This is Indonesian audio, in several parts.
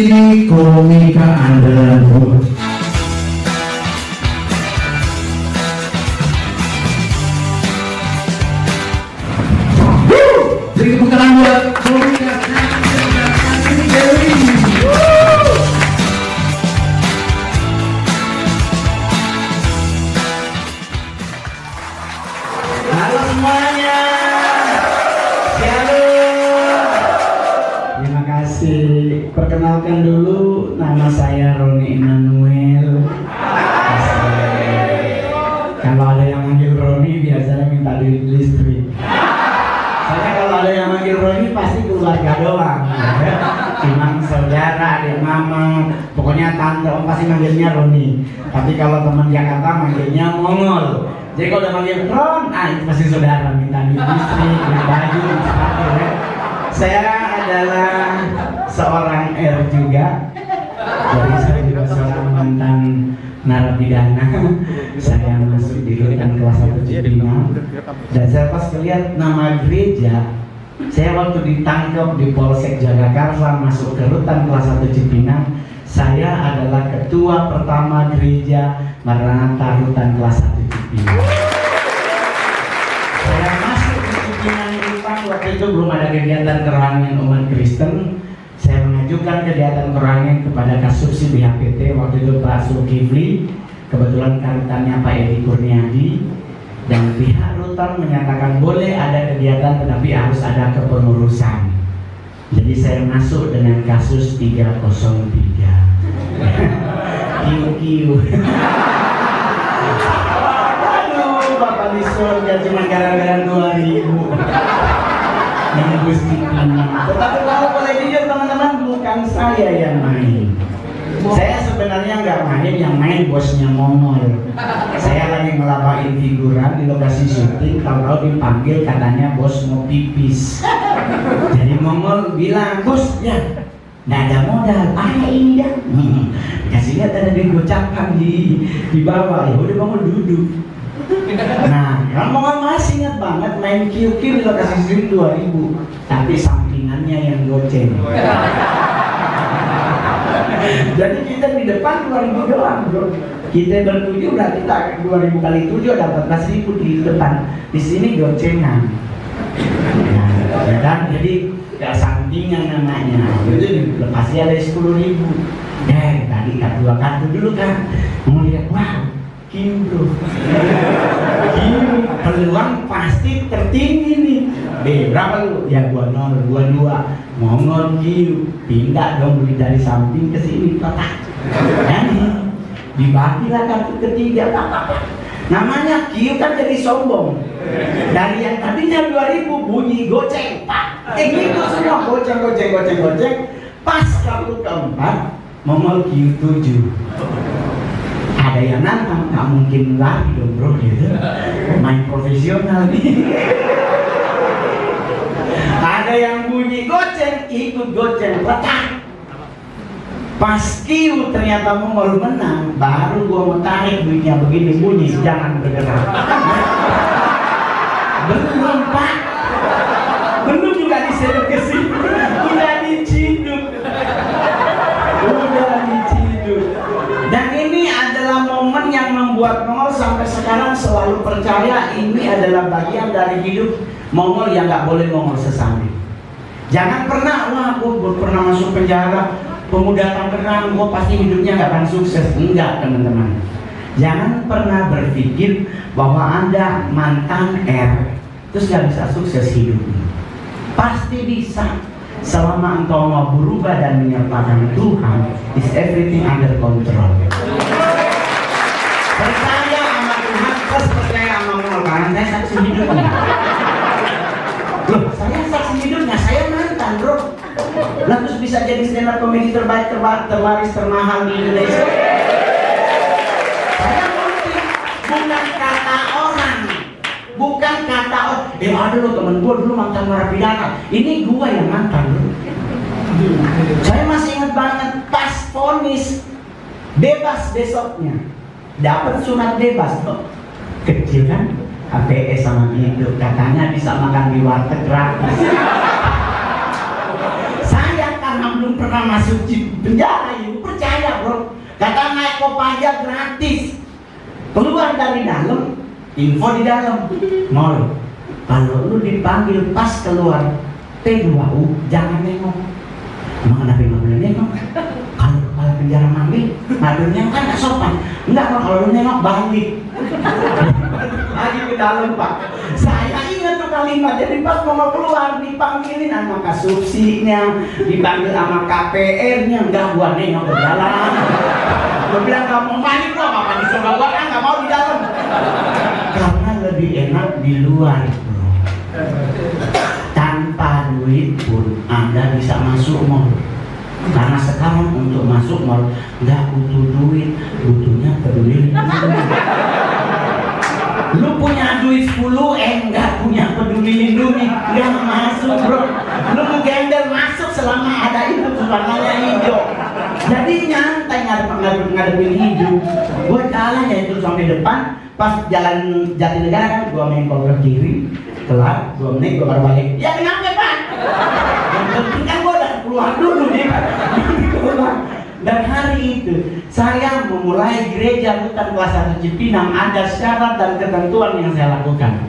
ini komika andalanku. Beri tepuk tangan buat komika Dewi. Halo semuanya. Terima kasih. Perkenalkan dulu, nama saya Roni Immanuel. Kalau ada yang manggil Roni biasanya minta duit listrik. Saya kalau ada yang manggil Roni pasti keluarga doang. Cuma saudara, adik mama, pokoknya tante om pasti manggilnya Roni. Tapi kalau teman Jakarta manggilnya Mongol. Jadi kalau udah manggil Ron, itu pasti saudara minta duit listrik, duit baju, sepatu ya. Saya adalah seorang R juga. Jadi saya juga seorang mantan narapidana. Saya masuk di rutan kelas 1 Cipinang. Dan saya pas lihat nama gereja, saya waktu ditangkap di Polsek Jagakarsa masuk ke rutan kelas 1 Cipinang, saya adalah ketua pertama gereja Maranatha rutan kelas 1 Cipinang. Saya masuk di Cipinang rutan waktu itu belum ada kegiatan kerohanian umat Kristen. Saya mengajukan kegiatan kerohanian kepada Kasubsi BHPT waktu itu Pak Zulkifli, kebetulan karutannya Pak Edi Kurniadi, dan pihak rutan menyatakan boleh ada kegiatan tetapi harus ada kepengurusan. Jadi saya masuk dengan kasus 303. Kiu-kiu. Aduh, Bapak di surga cuma gara-gara 2000. Nembus Cipinang. Tetapi kalau boleh jujur teman-teman, bukan saya yang main. Saya sebenarnya nggak main, yang main bosnya Mongol. Saya lagi ngelapain figuran di lokasi syuting, tahu-tahu dipanggil katanya bos mau pipis. Jadi Mongol bilang, bos ya, nggak ada modal, ini ya. Kasih lihat ada digocapkan di bawah, ya udah Mongol duduk. Nah, kalau Mongol masih ingat banget main QQ di lokasi syuting 2000, tapi sampingannya yang goceng. Jadi kita di depan 2000 doang bro. Kita bertujuh berarti tak 2000 kali 7 ada 14.000 di depan. Di sini gocengan. Nah, ya kan? Jadi gak sampingan namanya. Jadi lepasnya ada 10.000. Tadi dua kartu dulu kan. Mau lihat, wow, Kim bro. Kim peluang pasti tertinggi nih. Berapa lu? Ya 20, 22. Mongol Kiu, pindah dong beli dari samping ke sini, kotak. Jadi dibagilah kartu ketiga, namanya Kiu kan jadi sombong. Dari yang tadinya 2000 bunyi goceng, pak. Gitu semua goceng. Pas kartu keempat, Mongol Kiu 7. Ada yang nantang, nggak mungkin lagi dong bro, gitu. Main profesional nih. Ada yang bunyi goceng, ikut goceng, petak. Pas Kiu ternyata Mongol menang, baru gua mau tarik duitnya begini bunyi, jangan bergerak. Belum pak, belum juga disedot ke sini, udah diciduk. Dan ini adalah momen yang membuat Mongol sampai sekarang selalu percaya ini adalah bagian dari hidup Mongol yang nggak boleh Mongol sesami. Jangan pernah, wah gue pernah masuk penjara, pemuda Tangerang, gue pasti hidupnya nggak akan sukses. Enggak teman-teman. Jangan pernah berpikir bahwa Anda mantan R terus nggak bisa sukses hidupnya. Pasti bisa. Selama engkau mau berubah dan menyertakan Tuhan, is everything under control. Percaya sama Tuhan, terus percaya sama Mongol. Karena saya saksi hidupnya. Loh, saya saksi hidupnya, saya mantan bro. Lah terus bisa jadi stand up comedy terbaik, terlaris, termahal di Indonesia. Saya ngerti, bukan kata orang, bukan kata orang. Ada lo temen gue dulu mantan narapidana. Ini gue yang mantan bro. Saya masih ingat banget pas vonis bebas besoknya, dapat surat bebas bro. Kecil kan? APS sama gitu, katanya bisa makan di warteg gratis. Saya karena belum belum pernah masuk penjara, ibu percaya bro. Kata naik Kopaja gratis, keluar dari dalam, info di dalam, Mol, kalau lu dipanggil pas keluar P2U, jangan nengok. Emang kenapa nggak boleh nengok? Kalau kepala penjara manggil, ngadurnya kan nggak sopan. Enggak, kalau lu nengok balik. Lagi ke dalam pak. Saya ingat tuh kalimat, jadi pas mau keluar dipanggilin sama kasubsinya, dipanggil sama KPR-nya, enggak gua nengok ke dalam. Gua bilang nggak mau balik loh, apa disuruh gua kan nggak mau di dalam. Karena lebih enak di luar bro. Tanpa duit pun Anda bisa masuk mall. Karena sekarang untuk masuk mall nggak butuh duit, butuhnya peduli lindungi. Lu punya duit 10 nggak punya peduli lindungi, nggak masuk bro. Lu mau gembel masuk selama ada itu warnanya hijau. Jadi nyantai ngadepin hidup. Gue jalan ya itu sampai depan, pas jalan Jatinegara kan gue mengkol ke kiri, kelar, 2 menit gue baru balik. Ya kenapa pak? Yang penting kan gue udah keluar dulu nih. Dan hari itu saya memulai gereja Rutan Kelas 1 Cipinang, ada syarat dan ketentuan yang saya lakukan.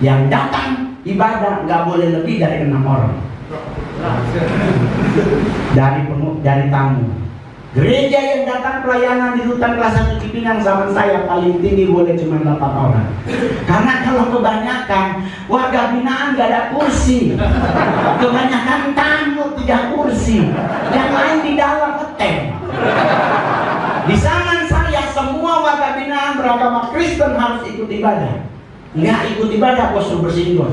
Yang datang ibadah nggak boleh lebih dari 6 orang. Dari tamu. Gereja yang datang pelayanan di Rutan Kelas 1 Cipinang zaman saya paling tinggi boleh cuma 8 orang. Karena kalau kebanyakan warga binaan gak ada kursi. Kebanyakan tamu 3 kursi. Yang lain di dalam hotel. Di zaman saya semua warga binaan beragama Kristen harus ikut ibadah. Nggak ikut ibadah bos suruh bersihin bos.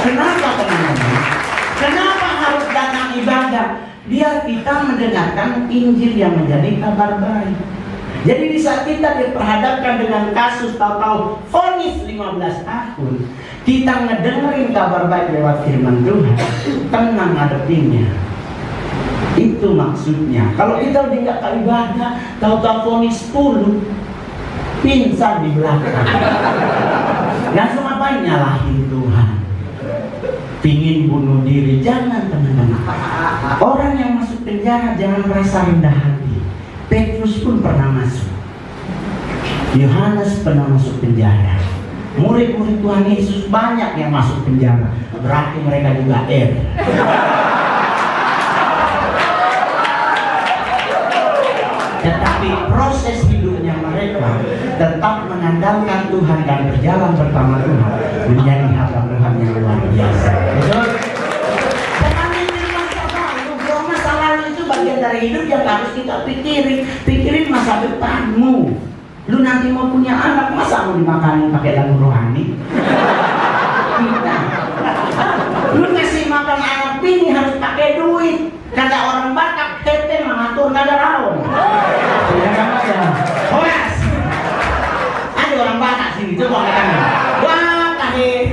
Kenapa teman-teman? Kenapa harus datang ibadah? Biar kita mendengarkan Injil yang menjadi kabar baik. Jadi di saat kita diperhadapkan dengan kasus tahu-tahu vonis 15 tahun, kita ngedengerin kabar baik lewat firman Tuhan, tenang ngadepinnya. Itu maksudnya. Kalau kita udah nggak ibadah, tahu-tahu vonis 10, pingsan di belakang. Langsung apa nyalahin Tuhan? Pingin bunuh diri, jangan teman-teman. Orang yang masuk penjara jangan merasa rendah hati. Petrus pun pernah masuk. Yohanes pernah masuk penjara. Murid-murid Tuhan Yesus banyak yang masuk penjara. Berarti mereka juga Tetapi proses hidupnya mereka tetap mengandalkan Tuhan dan berjalan bersama Tuhan menjadi hamba Tuhan yang luar biasa. Betul? Jangan mikir masa lalu, bro. Masa lalu itu bagian dari hidup yang harus kita pikirin. Pikirin masa depanmu. Lu nanti mau punya anak, masa mau dimakanin pakai lagu rohani? Kita. Lu ngasih makan anak ini harus pakai duit. Kata orang Batak, tete mengatur nada raung. Ya sama ya. Horas. Ada orang Batak sini, coba katanya. Wah, kahit.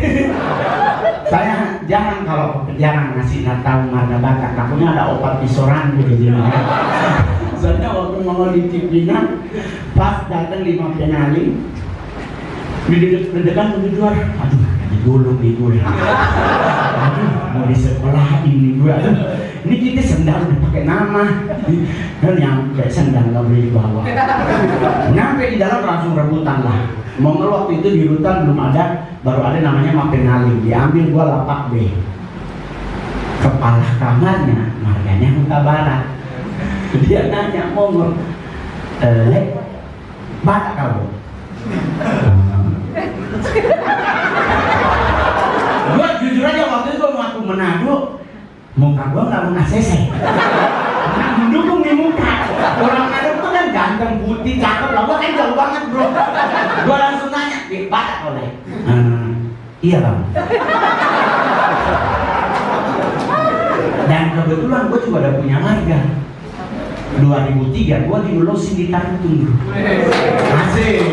Saya jangan kalau jangan ngasih tahu marga Batak. Takutnya ada obat pisoran gitu ya. Soalnya waktu mau di Cipinang, pas datang 5 penali, dekat lebih luar. Aduh, digulung nih gue. Aduh, mau di sekolah ini gue. Ini kita sendal udah pakai nama, dan nyampe sendal nggak boleh dibawa. Nyampe di dalam langsung rebutan lah. Mongol waktu itu di Rutan belum ada, baru ada namanya Mapenali. Diambil gua lapak B. Kepala kamarnya marganya Huta Barat. Dia nanya Mongol, Batak kau? Gua jujur aja waktu itu gua ngaku Manado. Muka gua nggak mau ACC. Mendukung di muka. Orang Manado tuh kan ganteng, putih, cakep lah. Gua kan jauh banget bro. Gua langsung nanya, Batak oleh? Iya bang. Dan kebetulan gua juga udah punya marga. 2003 gua dilolosin di Tarutung bro. Asik.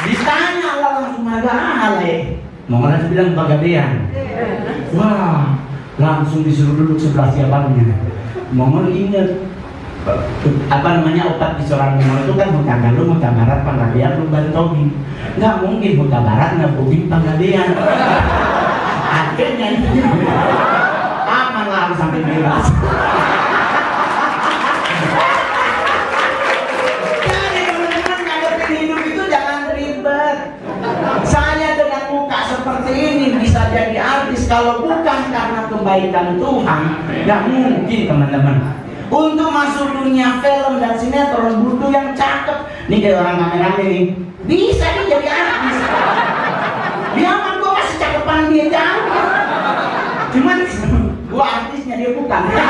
Ditanya lah langsung marga Ale. Mau langsung bilang Pagadean. Wah. Langsung disuruh duduk sebelah siapanya. Mongol inget apa namanya obat pisoran Mongol itu kan Huta Galuh, Huta Barat, Panggadean, Lumbantogi. Nggak mungkin Huta Barat ngebugin Panggadean. Akhirnya itu aman lah sampai miras. Jadi teman-teman ngadepin hidup itu jangan ribet. Saya dengan muka seperti ini bisa jadi artis kalau bukan karena kebaikan Tuhan, nggak mungkin teman-teman. Untuk masuk dunia film dan sinetron butuh yang cakep. Nih kayak orang kameramen nih, bisa nih jadi artis. Dia mah gua masih cakepan dia jauh. Cuman gua artisnya dia bukan. Ya?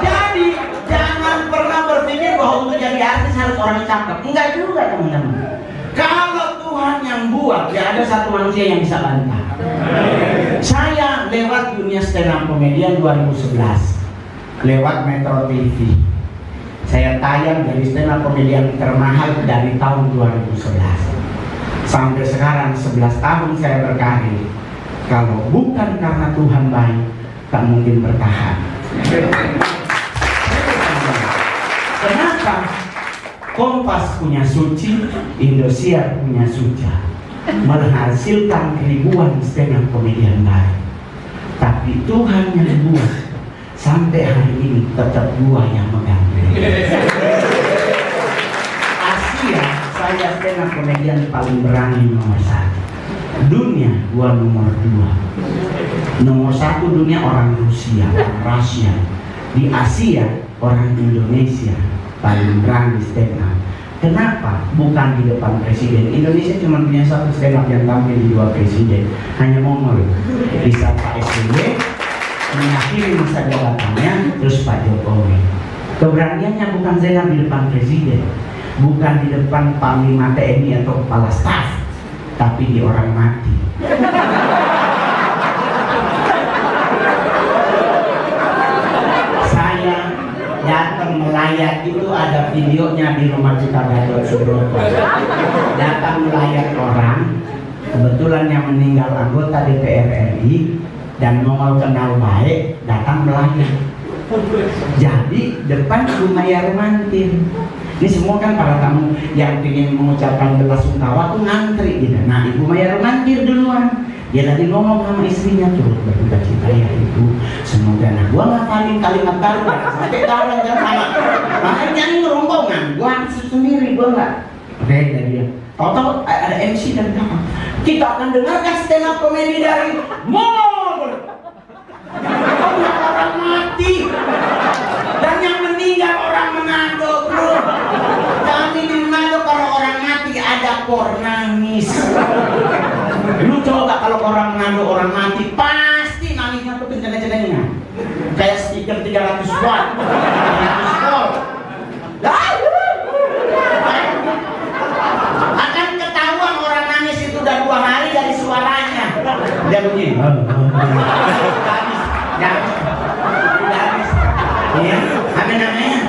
Jadi jangan pernah berpikir bahwa untuk jadi artis harus orang cakep. Enggak juga teman-teman. Kalau Tuhan yang buat, ya ada satu manusia yang bisa bantah. Saya lewat dunia stand up komedian 2011 lewat Metro TV. Saya tayang dari stand up komedian termahal dari tahun 2011 sampai sekarang 11 tahun saya berkarir. Kalau bukan karena Tuhan baik, tak mungkin bertahan. Kenapa? Kompas punya Suci, Indosiar punya Suca, menghasilkan ribuan stand up komedian baik. Tapi Tuhan yang buat sampai hari ini tetap gua yang megang. Asia, saya stand up komedian paling berani nomor 1. Dunia gua nomor 2. Nomor 1 dunia orang Rusia, orang Rusia. Di Asia orang Indonesia paling berani stand up. Kenapa? Bukan di depan presiden. Indonesia cuma punya satu stand up yang tampil di 2 presiden, hanya Mongol. Bisa Pak SBY mengakhiri masa jabatannya, terus Pak Jokowi. Keberaniannya bukan stand up di depan presiden, bukan di depan Panglima TNI atau kepala staf, tapi di orang mati. Datang melayat itu ada videonya di rumah kita Gatot Subroto. Datang melayat orang, kebetulan yang meninggal anggota DPR RI dan Mongol kenal baik, datang melayat. Jadi depan Ibu Maya Rumantir. Ini semua kan para tamu yang ingin mengucapkan belasungkawa tuh ngantri gitu. Nah Ibu Maya Rumantir duluan. Dia lagi ngomong sama istrinya, tuh berduka cita ya itu, semoga. Nah gua ngapalin kalimat baru sampai tahu kan sama makanya nyanyi rombongan, gua sendiri, gua nggak oke dari dia. Tahu-tahu ada MC dan belakang, kita akan dengarkan stand up komedi dari Mongol. Orang mati dan yang meninggal orang Manado, bro. Kami di Manado kalau orang mati ada kor nangis. Lu coba kalau orang Manado orang mati pasti nangisnya tuh kenceng-kencengnya kayak speaker 300 watt 300 volt. Akan ketahuan orang nangis itu udah 2 hari dari suaranya. Dia begini udah habis ya, apa namanya,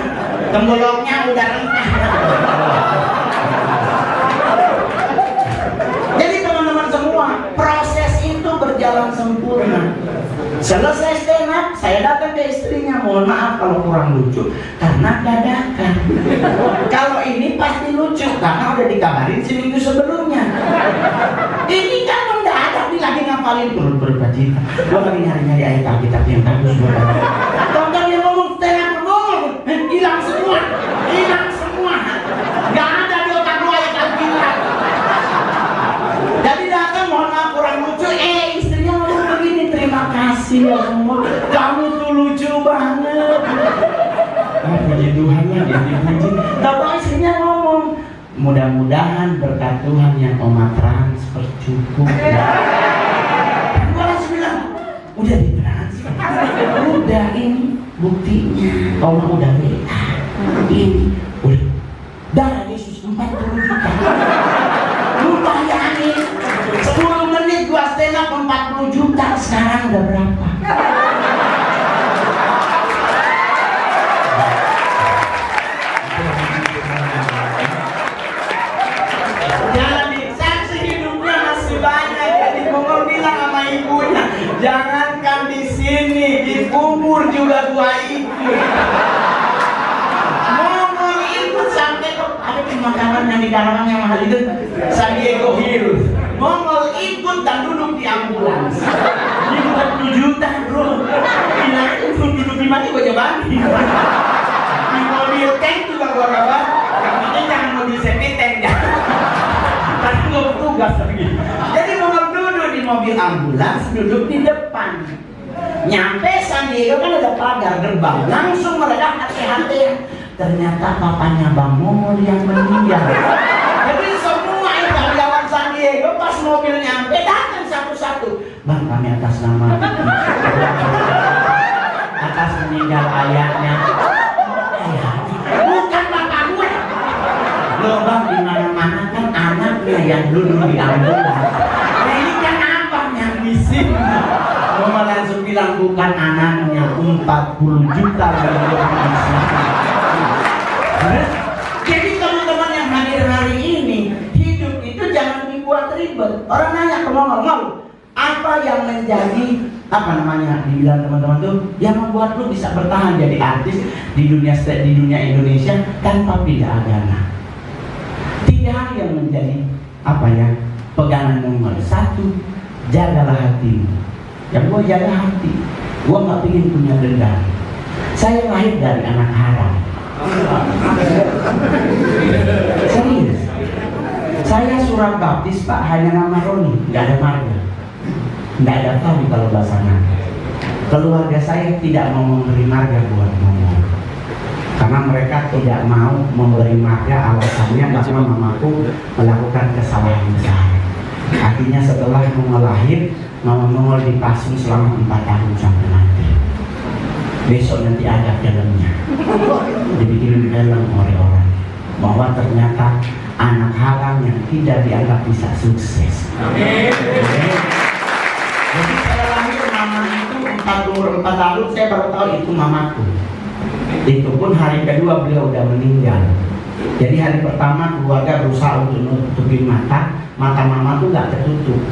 temboloknya udah rentah. Jadi teman-teman semua, proses itu berjalan sempurna. Selesai stand up, saya datang ke istrinya, mohon maaf kalau kurang lucu karena dadakan. Kalau ini pasti lucu karena udah dikabarin seminggu sebelumnya. Ini kan mendadak, nih lagi ngapalin turut berduka cita. Gua lagi nyari-nyari ayat Alkitab yang bagus buat aku. Tonton dia ngomong stand up ngomong, hilang semua, nggak ada di otak gua ayat Alkitab. Jadi datang, mohon maaf kurang lucu, istrinya ngomong begini, terima kasih ya semua, kamu tuh lucu banget. Puji Tuhan lah, dia dipuji. Tapi istrinya ngomong, mudah-mudahan berkat Tuhan yang Oma transfer cukup. Gua langsung bilang, udah ditransfer, udah ini buktinya, Oma udah WA, ini udah darah Yesus 40 juta. Lu bayangin 10 menit gua stand up 40 juta, sekarang udah berapa? Jadi saksi hidupnya masih banyak. Jadi Mongol bilang sama ibunya, jangankan di sini, di kubur juga gua ikut. Mongol ikut sampai ke ada pemakaman yang di Karawang yang mahal itu, San Diego Hills. Mongol ikut dan duduk di ambulans. Ini bukan 10 juta bro. Gila itu duduk di mana gua jabani. Di mobil tank juga gua kabar. Tapi jangan mobil safety tank ya. Tapi gua bertugas lagi. Jadi mau duduk di mobil ambulans, duduk di depan. Nyampe San Diego kan ada pagar gerbang, langsung mereka hati-hati. Ternyata papanya Bang Momol yang meninggal. Jadi semua karyawan San Diego pas mobil nyampe datang satu-satu. Bang, kami atas nama atas meninggal ayahnya. Bukan bapak gue. Loh bang, di mana-mana kan anaknya yang dulu di ambulans. Ini kan abang yang bising. Mama langsung bilang bukan anaknya, 40 juta Jadi teman-teman yang hadir hari ini, hidup itu jangan dibuat ribet. Orang nanya ke Momol, apa yang menjadi dibilang teman-teman tuh yang membuat lu bisa bertahan jadi artis di dunia Indonesia tanpa beda agama? 3 hal yang menjadi pegangan nomor 1, jagalah hatimu. Yang gue jaga hati, gue nggak ingin punya dendam. Saya lahir dari anak haram. Serius. Saya surat baptis pak hanya nama Roni, nggak ada marga, nggak ada kami kalau bahasa marga. Keluarga saya tidak mau memberi marga buat ngomong, karena mereka tidak mau memberi marga alasannya karena mamaku melakukan kesalahan besar. Artinya setelah mau lahir, Mama Momol dipasung selama 4 tahun sampai mati. Besok nanti ada filmnya, dibikin film oleh orang bahwa ternyata anak haram yang tidak dianggap bisa sukses. Jadi saya lahir mama itu 4 tahun, saya baru tahu itu mamaku. Itu pun hari kedua beliau udah meninggal. Jadi hari pertama keluarga berusaha untuk nutupin mata mama tuh nggak tertutup.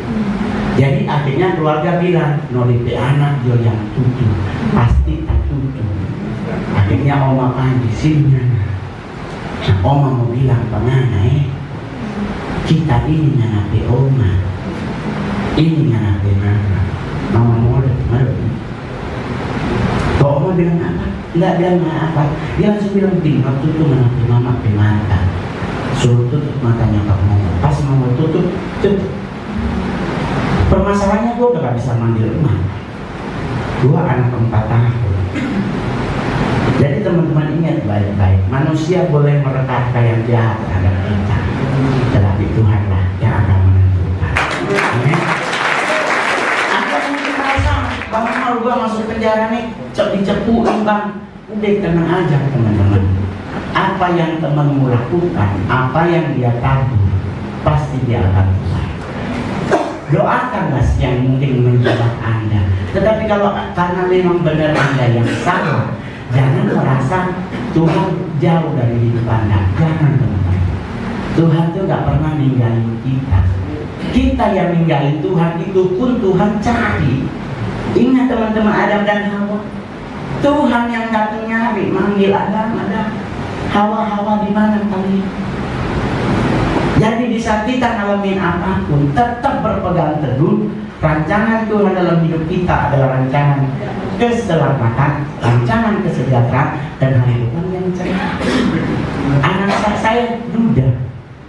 Jadi akhirnya keluarga bilang, nolipe anak jo yang tutup, pasti tak tutup. Akhirnya oma panggil sini. Nah, oma mau bilang kemana kita ini nganape oma, ini nganape mama mau malu. Kok oma bilang apa? Nggak bilang apa, dia langsung bilang tinggal tutup nganape mama pe mata. Suruh tutup matanya kamu. Pas mau tutup. Permasalahannya gue udah gak bisa manggil rumah. Gue anak 4 tahun. Jadi teman-teman ingat baik-baik, manusia boleh merekatkan yang jahat terhadap kita, tetapi Tuhanlah yang akan menentukan. Amin. Ada yang mungkin merasa, bang Mal gue masuk penjara nih, dicepuin bang. Udah tenang aja teman-teman. Apa yang temanmu lakukan, apa yang dia tabur, pasti dia akan selesai. Doakanlah yang mungkin menjebak Anda. Tetapi kalau karena memang benar Anda yang salah, jangan merasa Tuhan jauh dari hidup Anda. Jangan teman-teman. Tuhan itu gak pernah ninggalin kita. Kita yang ninggalin Tuhan itu pun Tuhan cari. Ingat teman-teman Adam dan Hawa. Tuhan yang datang nyari, manggil Adam. Hawa di mana kalian? Jadi di saat kita ngalamin apapun, tetap berpegang teguh. Rancangan Tuhan dalam hidup kita adalah rancangan keselamatan, rancangan kesejahteraan, dan hari depan yang cerah. Anak saya duda.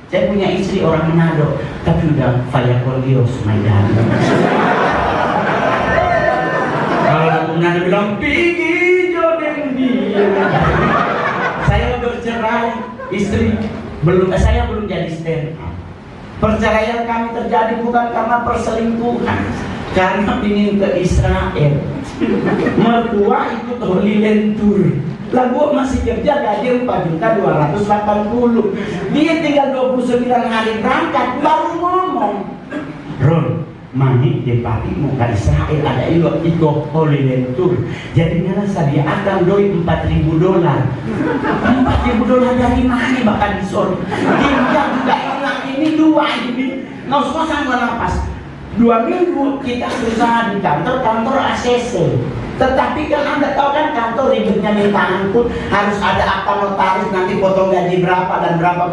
Saya punya istri orang Manado, tapi udah vaya kolios Maidan. Kalau aku Manado bilang, "Pigi jodeng dia." Saya udah cerai, istri saya belum jadi stand up. Perceraian kami terjadi bukan karena perselingkuhan, karena ingin ke Israel. Mertua ikut Holy Land Tour. Lah gua masih kerja gaji 4.280. Dia tinggal 29 hari berangkat baru ngomong, Ron, mami di pagi mau ke Israel ada ikut Holy Land Tour. Jadi ngerasa dia akan doi $4.000. $4.000 dari mana bahkan disor. Dia juga enak ini 2 ini. Ngos-ngosan nafas. 2 minggu kita berusaha di kantor ACC. Tetapi kan Anda tahu kan kantor ribetnya minta ampun, harus ada akta notaris, nanti potong gaji berapa dan berapa.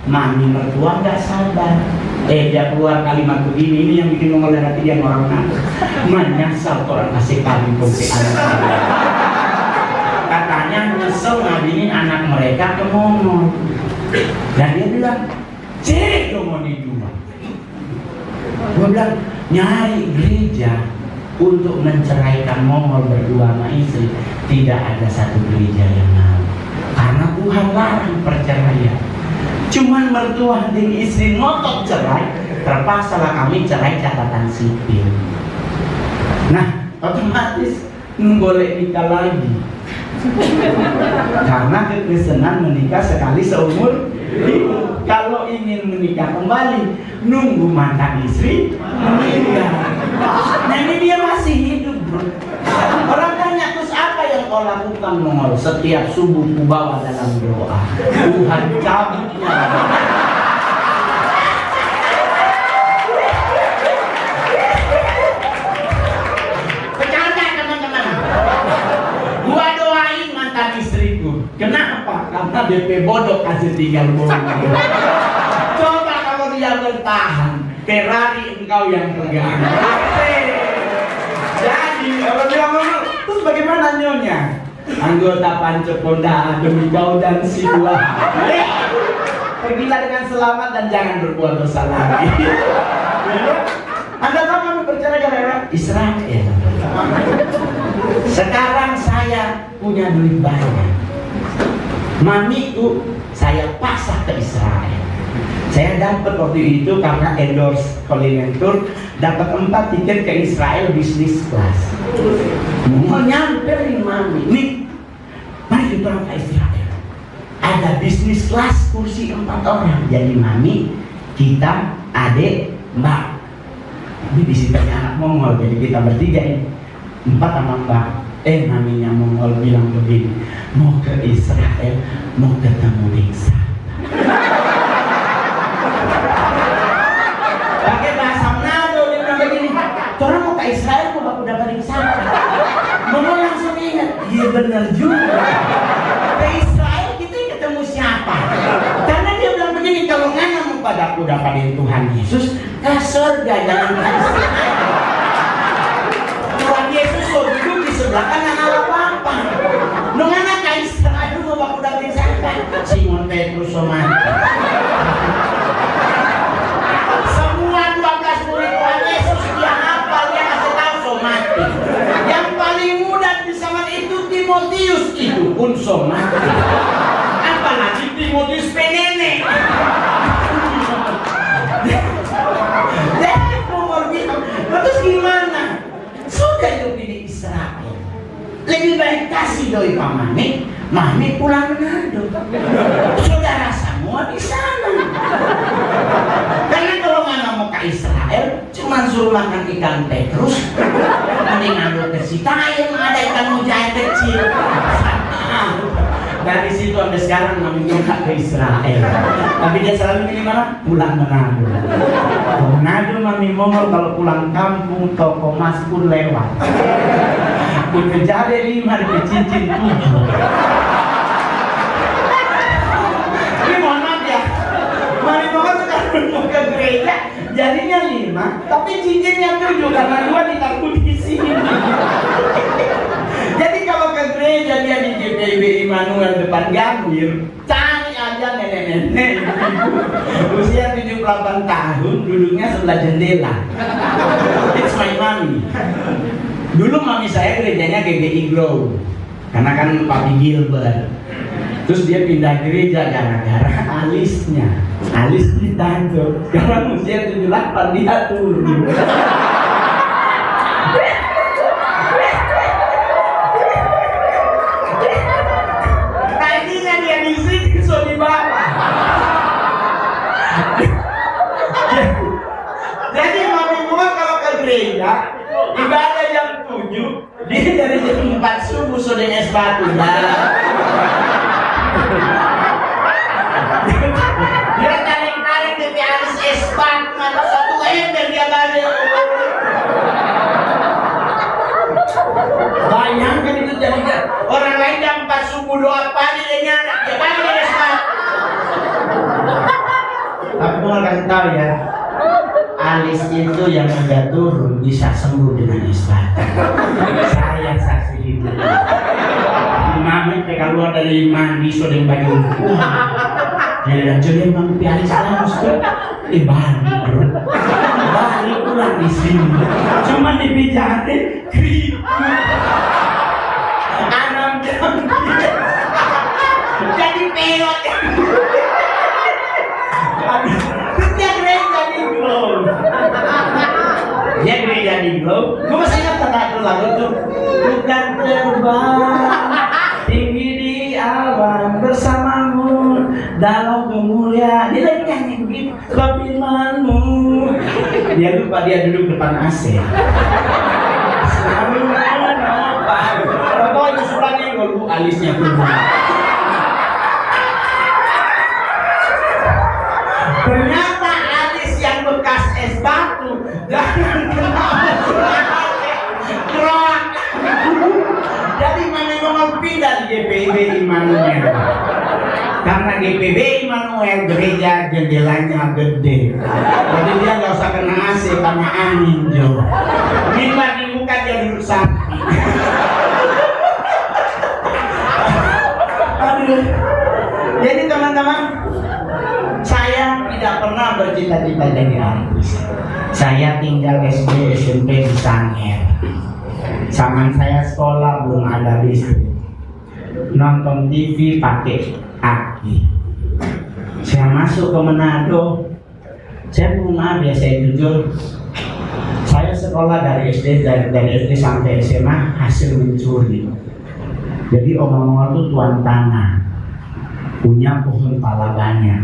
Mami mertua nggak sabar. Dia keluar kalimat begini, ini yang bikin ngomel hati dia orang nangis. Menyesal orang kasih kawin ke anak. Katanya nyesel ngabinin anak mereka ke Mongol. Dan dia bilang, cek lo mau dijual. Gue bilang, nyari gereja untuk menceraikan Mongol berdua sama istri. Tidak ada satu gereja yang mau. Karena Tuhan larang perceraian. Cuman mertua dan istri ngotot cerai, terpaksalah kami cerai catatan sipil. Nah, otomatis boleh nikah lagi. Karena kekristenan menikah sekali seumur hidup. Kalau ingin menikah kembali, nunggu mantan istri meninggal. Jadi dia masih hidup, bro. Orang tanya, terus apa yang kau lakukan, Mongol? Setiap subuh ku bawa dalam doa, Tuhan cabutnya. Bercanda teman-teman. Gua doain mantan istriku. Kenapa? Karena DP bodoh kasih tinggal bodoh. Coba kalau dia bertahan, Ferrari engkau yang pegang. Jadi orang bilang, terus bagaimana nyonya? Anggota Pancokonda demi kau dan si buah. Pergilah dengan selamat dan jangan berbuat dosa lagi. Anda tahu kami bercerai gara-gara Israel. Sekarang saya punya duit banyak. Mamiku saya paksa ke Israel. Saya dapat waktu itu karena endorse Colin Tour, dapat 4 tiket ke Israel bisnis kelas. Mau nyamperin mami, nih, mari kita ke Israel. Ada bisnis kelas kursi 4 orang. Jadi mami, kita, adik, mbak. Ini disitanya anak Mongol, jadi kita bertiga ini 4 sama mbak. Maminya Mongol bilang begini, mau ke Israel, mau ketemu Diksa. Pakai bahasa Manado, dia bilang begini, orang mau ke Israel, mau baku dapat Diksa. Mongol langsung ingat, iya benar juga. Ke Israel kita ketemu siapa? Karena dia bilang begini, kalau ngana mau pada aku dapatin Tuhan Yesus, ke surga jangan ke Israel. Tuhan Yesus kok duduk di sebelah kanan apa-apa. Nungana ke Israel mau baku dapatin siapa? Simon Petrus Somani. Semua 12 murid Tuhan Yesus dia hafal, dia kasih tahu Somati. Yang paling muda di zaman itu Timotius, itu pun Somati. Apalagi Timotius penene. Terus gimana? Sudah hidup di Israel. Lebih baik kasih doi Pak Mami, Mami pulang Manado. Saudara semua di sana. Karena kalau mana mau ke Israel, cuma suruh makan ikan petrus, mendingan lu ke Sitayam ada ikan mujair kecil. Dari situ sampai sekarang Mami nggak ke Israel. Tapi dia selalu milih mana? Pulang Manado. Manado Mami Mongol kalau pulang kampung toko emas pun lewat. Dikejar 5, dikecincin 7. Ini mohon maaf ya, Mami Mongol sekarang mau ke gereja jadinya 5, tapi cincinnya 7 karena 2 ditaruh di sini. Jadi kalau ke gereja dia di GPIB Immanuel depan Gambir, cari aja nenek-nenek usia 78 tahun duduknya sebelah jendela. It's my mommy. Dulu mami saya gerejanya GBI Glow, karena kan Papi Gilbert. Terus dia pindah gereja gara-gara alisnya, alis ditato. Sekarang usia 78 dia turun. Tadinya dia di sini so di bawah. Jadi mami gua kalau ke gereja ibadah jam 7, dia dari jam 4 subuh sudah es batu. Dia tarik-tarik dari alis es batu, mata 1 ember dia balik. Bayangkan itu jadi orang lain jam 4 subuh doa pagi dia nyala, dia balik es batu. Tapi gua kasih tahu ya, alis itu yang udah turun bisa sembuh dengan es batu. Saya saksi hidup. Mami keluar dari mandi sudah baju. Jadi lanjut dia mami alis saya tuh. Balik bro. Balik pulang di sini. Cuma dipijatin krim. Anam jam. Jadi peot. Setiap gereja di glow. Dia gereja di glow. Gue masih ingat kata lagu tuh. Bukan terbang tinggi di awan bersamamu dalam kemuliaan. Dia lagi nyanyi begitu. Kebirmanmu. Dia lupa dia duduk depan AC. Pokoknya suaranya gue alisnya turun. Ternyata alis yang bekas es batu jangan kena keroak. Jadi mana ngomong pindah di GPIB Immanuel. Karena GPIB Immanuel gereja jendelanya gede. Jadi dia nggak usah kena AC karena angin jo. Mimbar dibuka dia duduk sapi. Aduh. Jadi teman-teman, saya tidak pernah bercita-cita jadi artis. Saya tinggal SD, SMP di Sangher. Zaman saya sekolah belum ada listrik. Nonton TV pakai aki. Saya masuk ke Manado. Saya mohon maaf ya, saya jujur. Saya sekolah dari SD sampai SMA hasil mencuri. Jadi omong-omong itu tuan tanah, punya pohon pala banyak.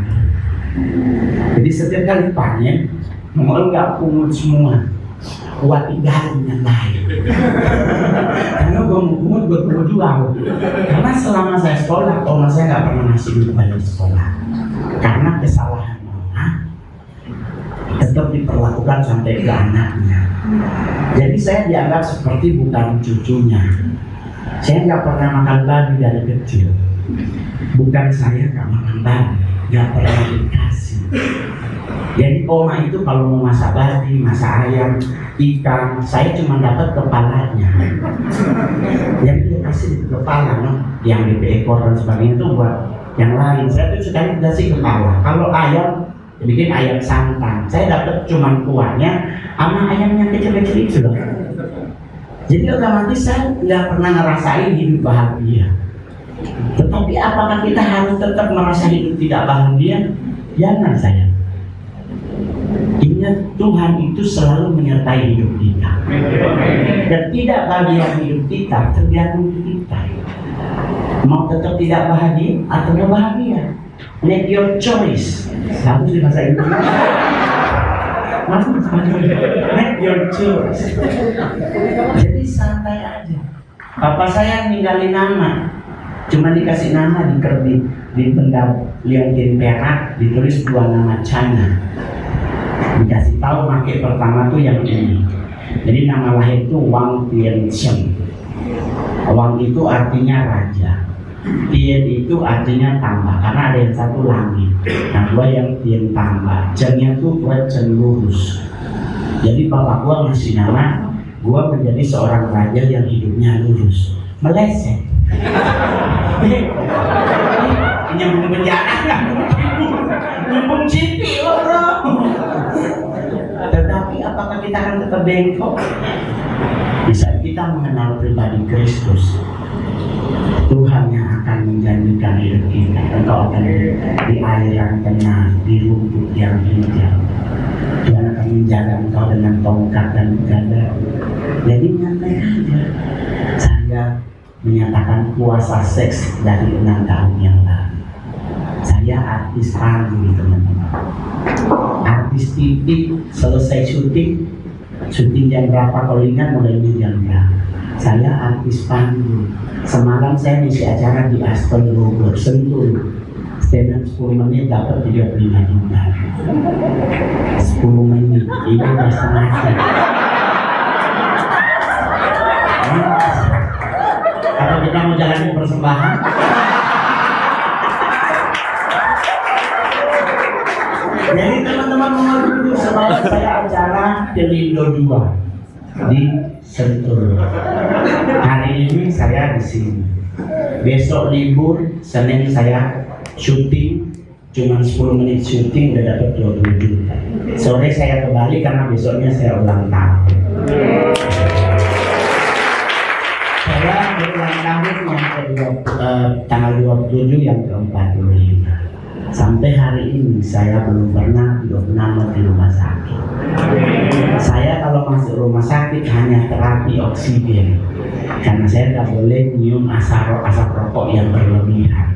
Jadi setiap kali panen, mongol nggak pungut semua, kuat tinggal yang lain. Karena gue pungut, gue pungut jual. Karena selama saya sekolah, oma saya nggak pernah ngasih duit balik sekolah. Karena kesalahan mama tetap diperlakukan sampai ke anaknya. Jadi saya dianggap seperti bukan cucunya. Saya nggak pernah makan babi dari kecil. Bukan saya nggak makan babi, nggak pernah dikasih. Jadi oma itu kalau mau masak babi, masak ayam, ikan, saya cuma dapat kepalanya. Yang dia kasih di kepala, no? Yang di ekor dan sebagainya itu buat yang lain. Saya tuh sekali kasih kepala. Kalau ayam, bikin ayam santan. Saya dapat cuma kuahnya, sama ayam yang kecil-kecil itu loh. Jadi otomatis saya nggak pernah ngerasain hidup bahagia. Tetapi apakah kita harus tetap merasa hidup tidak bahagia? Jangan saya. Ingat, Tuhan itu selalu menyertai hidup kita. Dan tidak bahagia hidup kita tergantung kita. Mau tetap tidak bahagia atau nggak bahagia? Make your choice. Satu di bahasa Inggris. Make your choice. Jadi santai aja. Papa saya ninggalin nama, cuma dikasih nama di kerbit, di benda liontin perak, ditulis 2 nama China. Dikasih tahu pakai pertama tuh yang ini. Jadi nama lahir itu Wang Tianchen. Wang itu artinya raja. Tian itu artinya tambah, karena ada yang satu langit. Nah, 2 yang tian tambah. Cennya tuh buat cen lurus. Jadi bapak gua ngasih nama, gua menjadi seorang raja yang hidupnya lurus. Meleset. Nyambung penjara nggak? Nyambung cipi bro. Tetapi apakah kita akan tetap bengkok? Bisa kita mengenal pribadi Kristus, Tuhan yang akan menjanjikan hidup kita. Engkau akan di air yang tenang, di rumput yang hijau. Tuhan akan menjaga engkau dengan tongkat dan gada. Jadi nyantai aja. Saya menyatakan puasa seks dari 6 tahun yang lalu. Saya artis panggung, teman-teman. Artis TV selesai syuting jam berapa? Kalau ingat mulainya jam berapa? Saya artis panggung. Semalam saya ngisi acara di Aston Bogor, Sentul. Stand 10 menit dapat 35 juta. 10 menit, ini udah setengah jam. Atau kita mau jalanin persembahan? Jadi teman-teman mau dulu sebelum saya acara Pelindo 2 di Sentul. Hari ini saya di sini. Besok libur, Senin saya syuting, cuma 10 menit syuting udah dapat 20 juta. Sore saya ke Bali karena besoknya saya ulang tahun. Saya berulang tahun yang tanggal 27 yang ke-45. Sampai hari ini saya belum pernah di rumah sakit. Saya kalau masuk rumah sakit hanya terapi oksigen, karena saya tidak boleh nyium asap rokok yang berlebihan.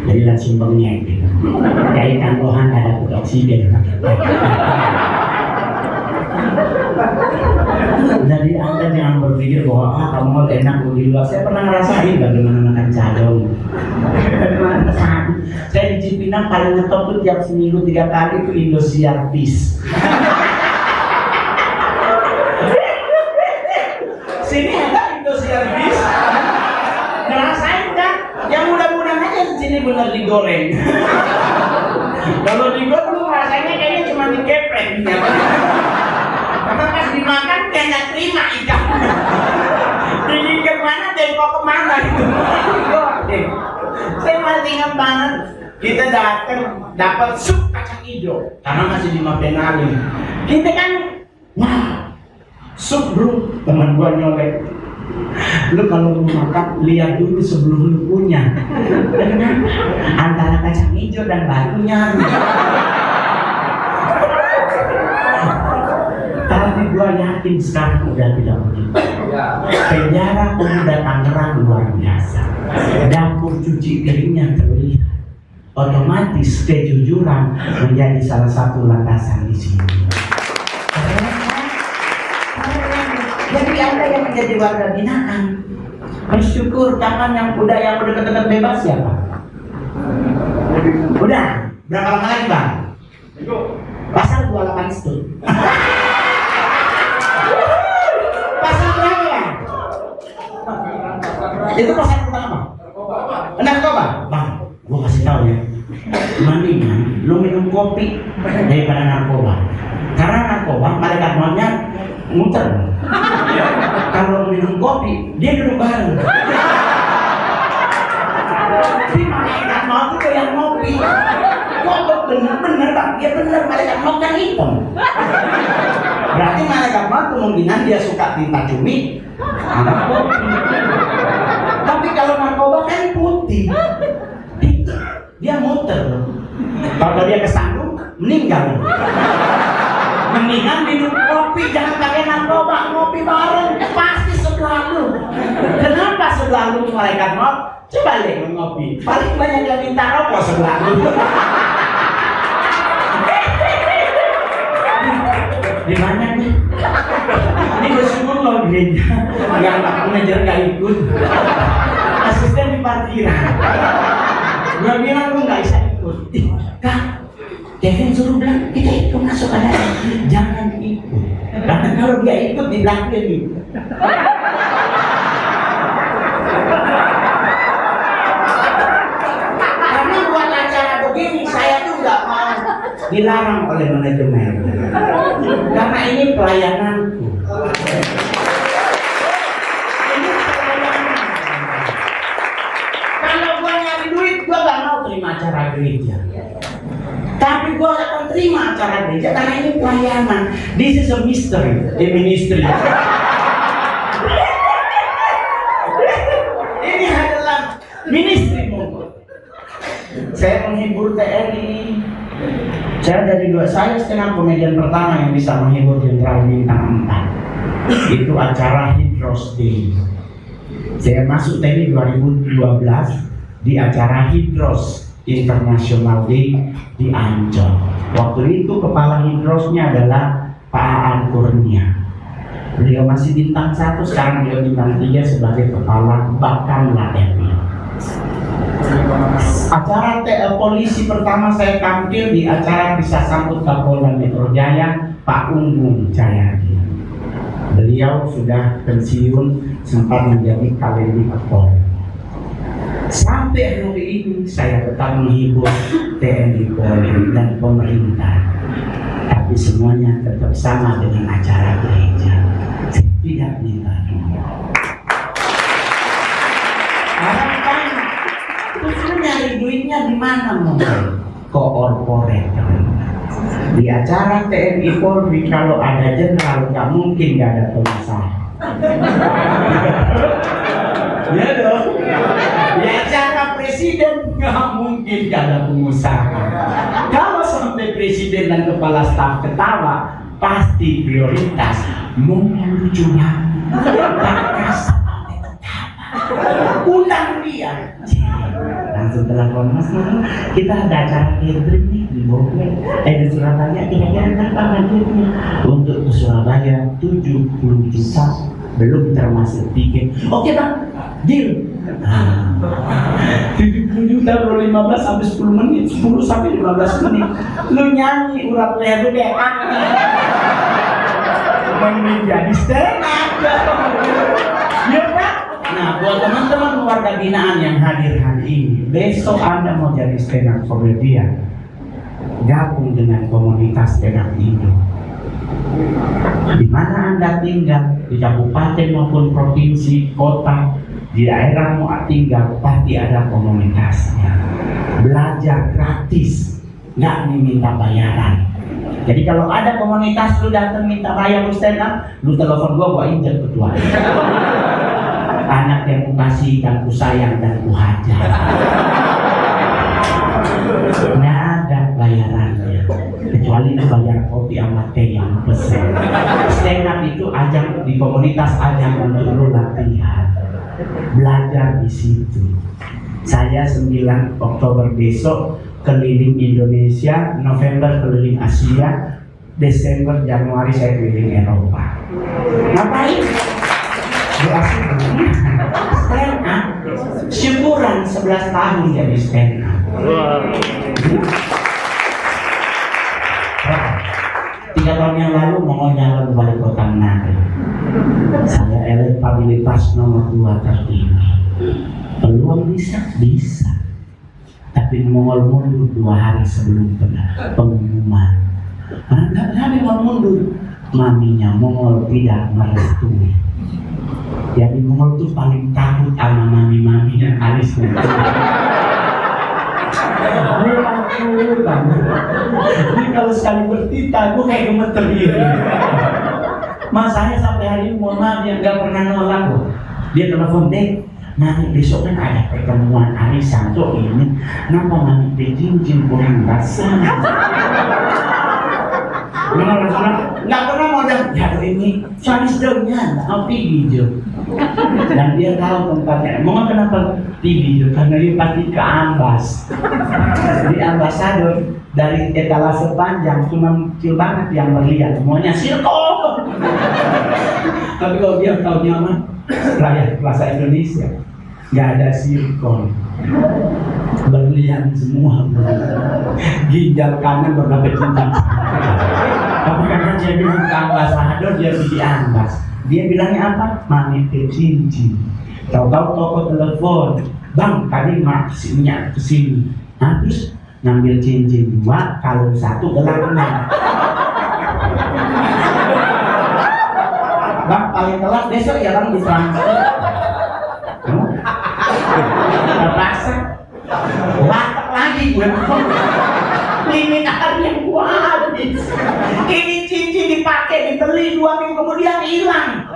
Jadi langsung bengek gitu. Kayak kandungan ada oksigen. Jadi Anda jangan berpikir bahwa kamu enak di luar. Saya pernah ngerasain bagaimana makan cadong. Saya di Cipinang paling ngetop tuh tiap seminggu 3 kali itu Indosiar Peace. Sini ada Indosiar Peace. Ngerasain kan? Yang mudah-mudahan aja di sini benar digoreng. Kalau digoreng lu rasanya kayaknya cuma dikeprek ya. Karena pas dimakan kayak nggak terima ikan. Pergi kemana deh, kok kemana gitu. Saya masih ingat banget. Kita datang dapat sup kacang hijau karena masih di Mapenali. Kita kan, wah, sup bro, teman gua nyolek. Lu kalau mau makan lihat dulu sebelum lu punya. Antara kacang hijau dan batunya. Tapi gua yakin sekarang udah tidak begitu. Penjara Pemuda Tangerang luar biasa. Dapur cuci piringnya terlihat. Otomatis kejujuran menjadi salah satu landasan di sini. Jadi Anda yang menjadi warga binaan, bersyukur tangan yang udah dekat-dekat bebas siapa? Udah, berapa lama lagi bang? Pasal 28 itu. Pasal berapa ya? Itu pasal pertama. Narkoba, bang. Gua kasih tahu ya, mendingan lu minum kopi daripada narkoba. Karena narkoba malaikat mautnya muter. Kalau minum kopi dia duduk bareng. Tapi malaikat maut itu yang ngopi. Kok bener bang? Dia bener malaikat maut yang hitam. Berarti malaikat maut kemungkinan dia suka tinta cumi, anak kopi. Tapi kalau narkoba kan putih. Dia muter. Kalau dia kesandung, meninggal. Mendingan minum kopi, jangan pakai narkoba, ngopi bareng, pasti selalu. Kenapa selalu malaikat maut? Coba lihat ngopi. Paling banyak yang minta rokok selalu. Gimana nih? Ini bersyukur loh gereja. Yang manajer gak ikut. Asisten di parkiran. Gue bilang lu gak bisa ikut. Kak, Kevin suruh bilang kita ikut masuk aja. Jangan ikut. Karena kalau dia ikut di belakang gitu. Karena buat acara begini saya tuh gak mau dilarang oleh manajemen. Karena ini pelayananku. Gue gak mau terima acara gereja, tapi gue akan terima acara gereja karena ini pelayanan. This is a mystery, a ministry. Ini adalah ministry monggo. Saya menghibur TNI. Saya setengah komedian pertama yang bisa menghibur Jenderal Bintang 4. Itu acara Hydros Day. Saya masuk TNI 2012. Di acara Hydros International Day di Ancol. Waktu itu kepala Hydrosnya adalah Pak Aan Kurnia. Beliau masih bintang 1, sekarang beliau bintang 3 sebagai kepala Bakamla TNI. Acara polisi pertama saya tampil di acara Kisah Sambut Kapolda Metro Jaya, Pak Unggung Jayadi. Beliau sudah pensiun, sempat menjadi Kalendi Kapolda. Sampai hari ini saya tetap menghibur TNI Polri dan pemerintah. tapi semuanya tetap sama dengan acara gereja. Saya tidak minta duit. Orang kan justru nyari duitnya di mana mungkin? Korporat. Di acara TNI Polri kalau ada jenderal nggak mungkin nggak ada pengusaha. Ya dong. Di acara presiden nggak mungkin nggak ada pengusaha. Kalau sampai presiden dan kepala staf ketawa, pasti prioritas mau yang lucu undang dia. Langsung telepon, Mas, kita ada acara catering nih di Bogor, di Surabaya, kira-kira berapa budgetnya? Untuk ke Surabaya 70 juta, belum termasuk tiket. Oke bang, deal. 70 juta kalau 15 sampai 10 menit, 10 sampai 15 menit. Lu nyanyi urat leher gede. Mending jadi stand up. Ya kan? Nah, buat teman-teman warga binaan yang hadir hari ini, besok Anda mau jadi stand up comedian, gabung dengan komunitas stand up Indo. Di mana Anda tinggal, di kabupaten maupun provinsi, kota, di daerah mau tinggal, pasti ada komunitasnya. Belajar gratis, nggak diminta bayaran. Jadi kalau ada komunitas lu datang minta bayar lu stand up, lu telepon gua injek ketua. Anak yang kukasih dan kusayang dan kuhajar. Nggak ada bayarannya, kecuali lu bayar kopi sama teh yang pesen. Stand up itu ajang di komunitas, ajang untuk lu latihan, belajar di situ. Saya 9 Oktober besok keliling Indonesia, November keliling Asia, Desember Januari saya keliling Eropa. Ngapain? Berasal dari stand up, syukuran 11 tahun jadi stand up. 3 tahun yang lalu mau nyalon wali kota Manado. Saya elektabilitas nomor 2 tertinggi. Peluang bisa, tapi Mongol mundur 2 hari sebelum pengumuman. Karena nggak berani mau mundur, maminya Mongol tidak merestui. Jadi Mongol tuh paling takut sama mami-mami yang alis itu. Jadi kalau sekali bertita, gue kayak gemeter gitu. Masanya sampai hari ini mohon maaf yang nggak pernah nolak loh. Dia telepon, Dek, nanti besok kan ada pertemuan arisan tuh ini, kenapa mami cincin kurang basah? Nggak pernah modal, ya ini Chinese dongnya, mau pergi Jo. Dan dia tahu tempatnya. Mau kenapa pergi Jo? Karena dia pasti ke Ambas. Di ambasador dari etalase panjang cuma kecil banget yang berlihat, semuanya sirko. Tapi kalau dia tahu nyaman, rakyat Plaza Indonesia nggak ada sirkon, berlian semua, ginjal kanan berlapis cincin. Tapi karena dia bilang ke ambasador, dia di ambas. Dia bilangnya apa? Mami cincin. Tahu-tahu toko telepon, Bang, tadi maksudnya kesini. Nah terus ngambil cincin 2, kalung 1, gelang 6. Bang, paling telat besok ya Bang ditransfer. Terpaksa watak lagi gue. Limit hari yang gua habis. Ini cincin dipakai, dibeli 2 minggu kemudian hilang.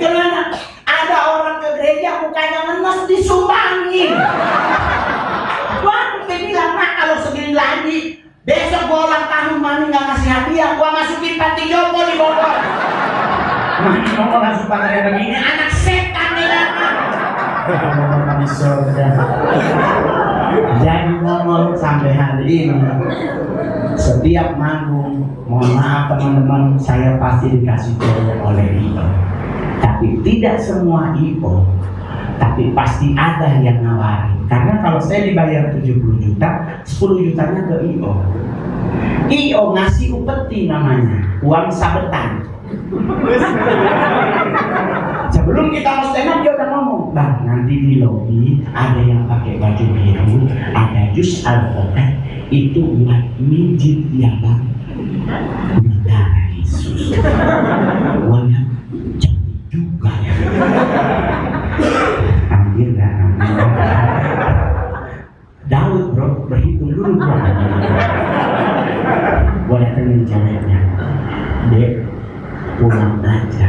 Karena ada orang ke gereja mukanya menes disumbangin. Gua bilang, Mak, kalau segini lagi besok gua ulang tahun mami nggak ngasih hadiah, gua masukin panti jompo di Bogor. Mami mau langsung pakai begini, anak setan nih kan. Di surga. Jadi ngomong sampai hari ini, setiap manggung, mohon maaf teman-teman, saya pasti dikasih cowok oleh IO. Tapi tidak semua IO, tapi pasti ada yang nawarin. Karena kalau saya dibayar 70 juta, 10 jutanya ke IO. IO ngasih upeti namanya, uang sabetan. Sebelum kita mau stand up, dia udah ngomong, Bang, nanti di lobi ada yang pakai baju biru, ada jus alpukat, itu buat mijit ya Bang. Darah Yesus. Wanya cantik juga ya. Ambil dah. Daud bro, berhitung dulu bro. Gua datengin ceweknya. Dek, pulang aja.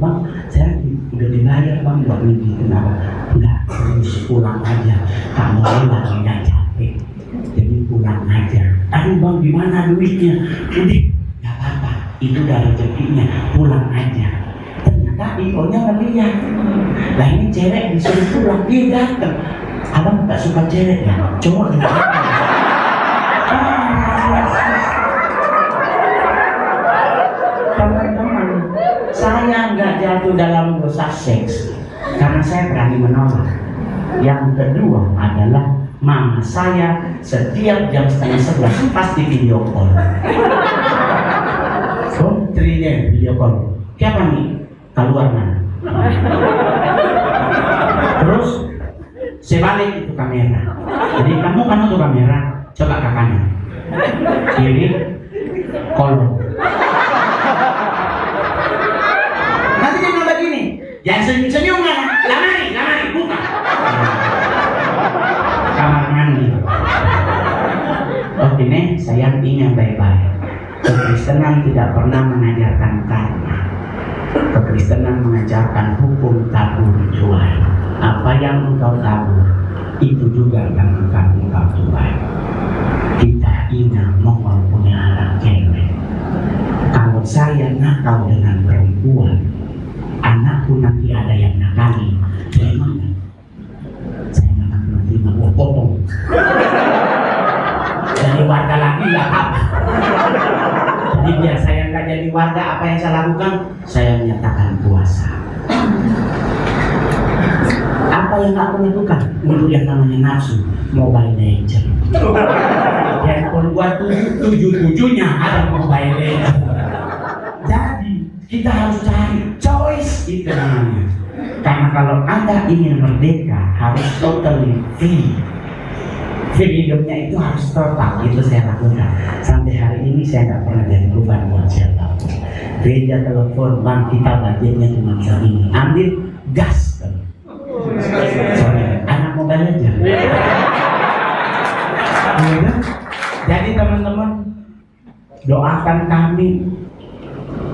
Bang, saya udah dibayar bang buat mimpi, kenapa? Enggak, harus pulang aja. Kamu lagi nggak capek, jadi pulang aja. Aduh bang, gimana duitnya? Udah, nggak apa-apa, itu udah rezekinya, pulang aja. Ternyata Iko-nya ngeliat. Lah ini cewek disuruh pulang, dia dateng. Abang nggak suka cewek ya? Cowok nggak apa. Teman-teman, saya nggak jatuh dalam dosa seks karena saya berani menolak. Yang kedua adalah mama saya setiap jam 10:30 pasti video call. Kontrinya video call. Siapa nih? Keluar mana? Terus saya balik itu kamera. Jadi kamu tuh kamera, coba ke kanan, kiri, kolom. Nanti dia bilang begini, jangan senyum-senyum kan? Lamari, buka. Kamar mandi. Oke nih, saya ingat baik-baik. Kekristenan tidak pernah mengajarkan karma. Kekristenan mengajarkan hukum tabur tuai. Apa yang engkau tabur, itu juga yang akan engkau tuai. Kita ingat Mongol punya anak cewek. Kalau saya nakal dengan perempuan, anakku nanti ada yang nakali, gimana? Saya nggak akan terima, potong. Jadi warga lagi nggak apa. Jadi biar saya nggak jadi warga, apa yang saya lakukan? Saya menyatakan puasa. Apa yang aku lakukan untuk yang namanya nafsu? Mobile Legends. Handphone gua 7-7-nya ada Mobile Legends. Jadi kita harus cari choice itu namanya. Karena kalau Anda ingin merdeka harus totally free. Freedomnya itu harus total. Itu saya lakukan. Sampai hari ini saya nggak pernah jadi beban buat siapa. Gereja telepon, bang kita budgetnya cuma segini. Ambil gas. Sorry, anak Mobile Legends. Jadi teman-teman, doakan kami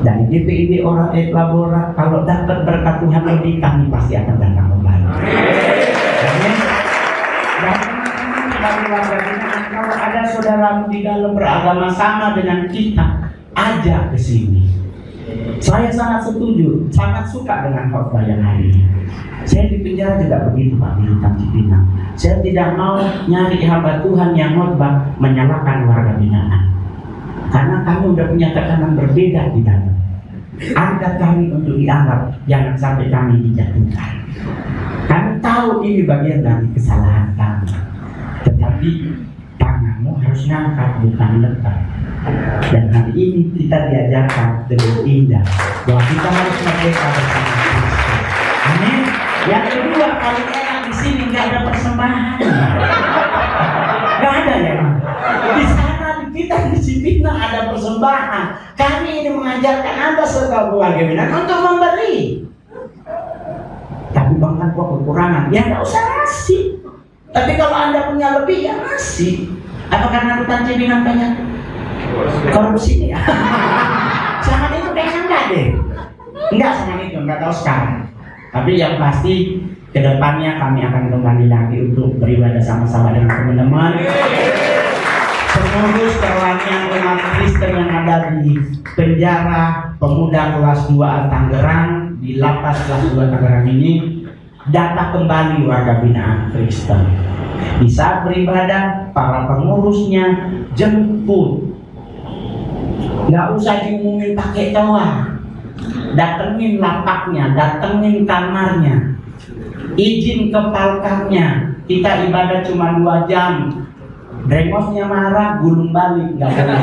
dari DPID Ora et Labora, kalau dapat berkat Tuhan lebih, kami pasti akan datang kembali. Dan warga binaan, kalau ada saudaramu di dalam beragama sama dengan kita, ajak ke sini. Saya sangat setuju, sangat suka dengan khotbah yang hari ini. Saya di penjara juga begitu Pak, di Rutan Cipinang. Saya tidak mau nyari hamba Tuhan yang khotbah menyalahkan warga binaan. Karena kami udah punya tekanan berbeda di dalam. Angkat kami untuk dianggap, jangan sampai kami dijatuhkan. Kami tahu ini bagian dari kesalahan kami. Tetapi tanganmu harus ngangkat, bukan letak. Dan hari ini kita diajarkan dengan indah bahwa kita harus merdeka bersama Kristus. Amin. Yang kedua, paling enak di sini nggak ada persembahan. Nggak ada ya. Di sana kita di Cipinang ada persembahan. Kami ini mengajarkan Anda sebagai warga binaan untuk memberi. Tapi bang kan gua kekurangan, ya nggak usah ngasih. Tapi kalau Anda punya lebih, ya ngasih. Apa karena Rutan Cipinang banyak korupsi ya? Sangat itu kayaknya enggak deh. Enggak sangat itu, enggak tahu sekarang. Tapi yang pasti kedepannya kami akan kembali lagi untuk beribadah sama-sama dengan teman-teman. Pengurus perwakilan umat Kristen yang ada di penjara pemuda kelas 2 Tangerang, di lapas kelas 2 Tangerang ini, data kembali warga binaan Kristen. Di saat beribadah, para pengurusnya jemput. Nggak usah diumumin pakai toa. Datengin lapaknya, datengin kamarnya, izin ke palkamnya. Kita ibadah cuma 2 jam. Brengosnya marah, gulung balik, nggak boleh.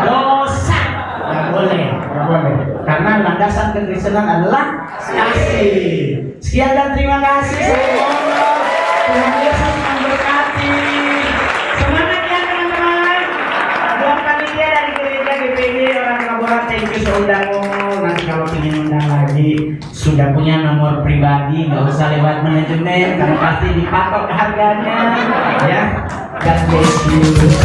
Dosa, nggak boleh. Karena landasan kekristenan adalah kasih. Sekian dan terima kasih. Tuhan Yesus memberkati. Semangat ya teman-teman. Doa panitia dari gereja Jadi sudah punya nomor pribadi, nggak usah lewat manajemen karena pasti dipatok harganya. Ya, God bless you.